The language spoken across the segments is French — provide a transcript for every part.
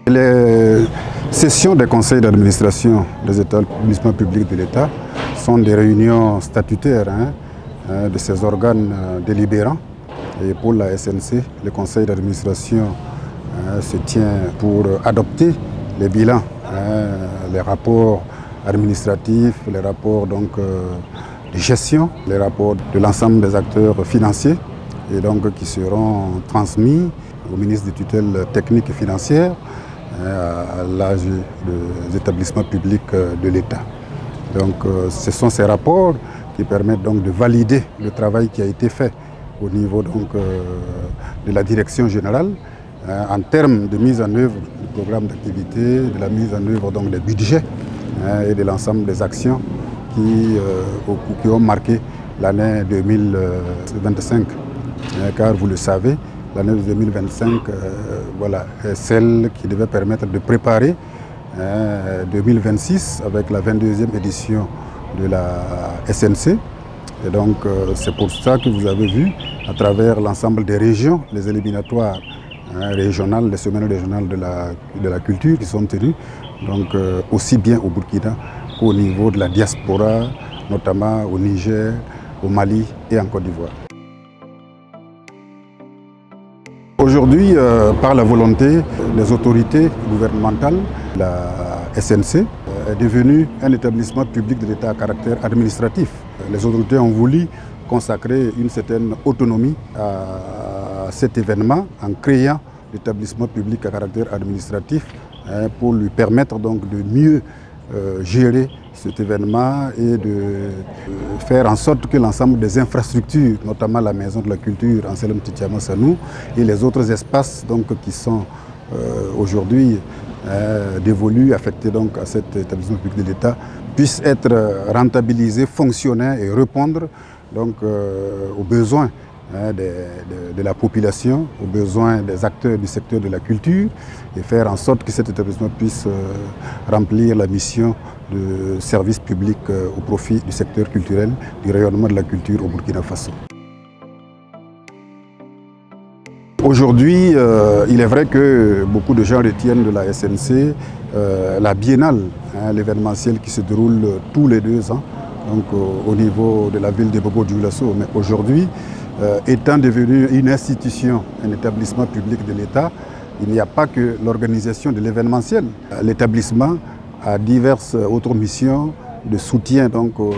Les sessions des conseils d'administration des établissements publics de l'État sont des réunions statutaires de ces organes délibérants. Et pour la SNC, le conseil d'administration se tient pour adopter les bilans, les rapports administratifs, les rapports de gestion, les rapports de l'ensemble des acteurs financiers et donc qui seront transmis au ministre des tutelles techniques et financières à l'âge des établissements publics de l'État. Donc ce sont ces rapports qui permettent donc de valider le travail qui a été fait au niveau de la direction générale en termes de mise en œuvre du programme d'activité, de la mise en œuvre des budgets et de l'ensemble des actions qui ont marqué l'année 2025. Car vous le savez, l'année 2025 est celle qui devait permettre de préparer 2026 avec la 22e édition de la SNC. Et donc c'est pour ça que vous avez vu à travers l'ensemble des régions, les éliminatoires régionales, les semaines régionales de la culture qui sont tenues, donc aussi bien au Burkina qu'au niveau de la diaspora, notamment au Niger, au Mali et en Côte d'Ivoire. Aujourd'hui, par la volonté des autorités gouvernementales, la SNC est devenue un établissement public de l'État à caractère administratif. Les autorités ont voulu consacrer une certaine autonomie à cet événement en créant l'établissement public à caractère administratif pour lui permettre donc de mieux gérer cet événement et de faire en sorte que l'ensemble des infrastructures, notamment la Maison de la Culture Anselme Titiama Sanou et les autres espaces qui sont aujourd'hui dévolus, affectés à cet établissement public de l'État, puissent être rentabilisés, fonctionnels et répondre aux besoins de la population, aux besoins des acteurs du secteur de la culture et faire en sorte que cet établissement puisse remplir la mission de service public au profit du secteur culturel, du rayonnement de la culture au Burkina Faso. Aujourd'hui, il est vrai que beaucoup de gens retiennent de la SNC la biennale, l'événementiel qui se déroule tous les 2 ans, au niveau de la ville de Bobo-Dioulasso. Mais aujourd'hui, étant devenu une institution, un établissement public de l'État, il n'y a pas que l'organisation de l'événementiel. L'établissement a diverses autres missions de soutien au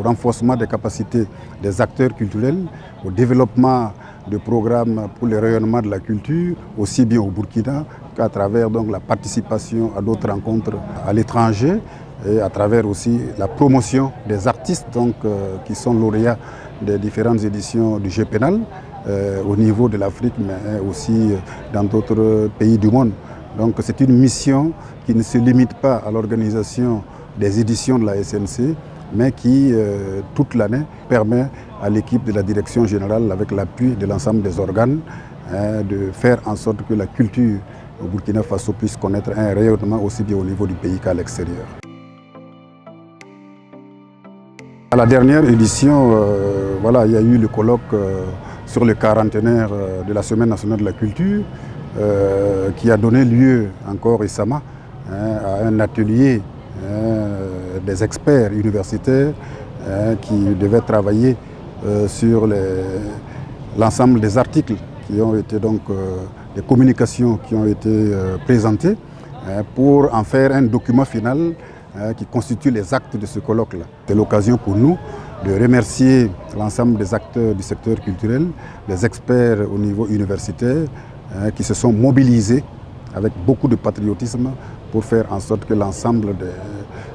renforcement des capacités des acteurs culturels, au développement de programmes pour le rayonnement de la culture, aussi bien au Burkina qu'à travers la participation à d'autres rencontres à l'étranger et à travers aussi la promotion des artistes qui sont lauréats des différentes éditions du jeu pénal au niveau de l'Afrique, mais aussi dans d'autres pays du monde. Donc c'est une mission qui ne se limite pas à l'organisation des éditions de la SNC, mais qui, toute l'année, permet à l'équipe de la direction générale, avec l'appui de l'ensemble des organes, de faire en sorte que la culture au Burkina Faso puisse connaître un rayonnement aussi bien au niveau du pays qu'à l'extérieur. À la dernière édition, il y a eu le colloque sur le quarantenaire de la Semaine nationale de la culture, qui a donné lieu encore récemment à un atelier des experts universitaires qui devaient travailler sur l'ensemble des articles qui ont été des communications qui ont été présentées pour en faire un document final qui constitue les actes de ce colloque-là. C'est l'occasion pour nous de remercier l'ensemble des acteurs du secteur culturel, les experts au niveau universitaire qui se sont mobilisés avec beaucoup de patriotisme pour faire en sorte que l'ensemble de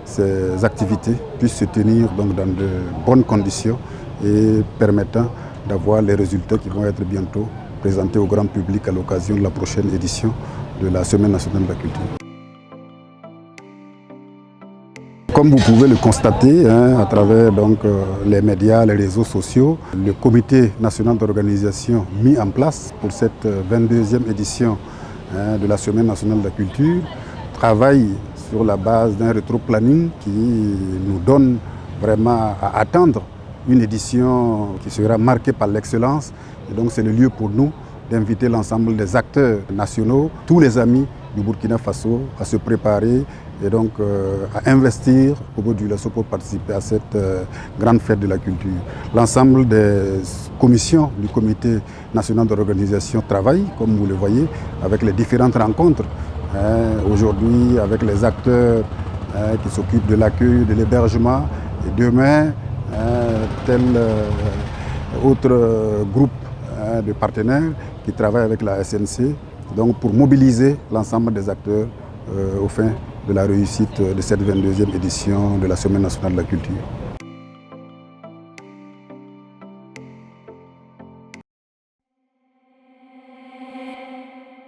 ces activités puissent se tenir dans de bonnes conditions et permettant d'avoir les résultats qui vont être bientôt présentés au grand public à l'occasion de la prochaine édition de la Semaine nationale de la culture. Comme vous pouvez le constater à travers les médias, les réseaux sociaux, le comité national d'organisation mis en place pour cette 22e édition de la Semaine nationale de la culture travaille sur la base d'un rétro-planning qui nous donne vraiment à attendre une édition qui sera marquée par l'excellence. Et donc c'est le lieu pour nous d'inviter l'ensemble des acteurs nationaux, tous les amis du Burkina Faso à se préparer et donc à investir au Bobo Dioulasso pour participer à cette grande fête de la culture. L'ensemble des commissions du Comité national d'organisation travaillent, comme vous le voyez, avec les différentes rencontres. Aujourd'hui, avec les acteurs qui s'occupent de l'accueil, de l'hébergement, et demain, tel autre groupe de partenaires qui travaillent avec la SNC, donc pour mobiliser l'ensemble des acteurs au fin de la réussite de cette 22e édition de la Semaine nationale de la culture.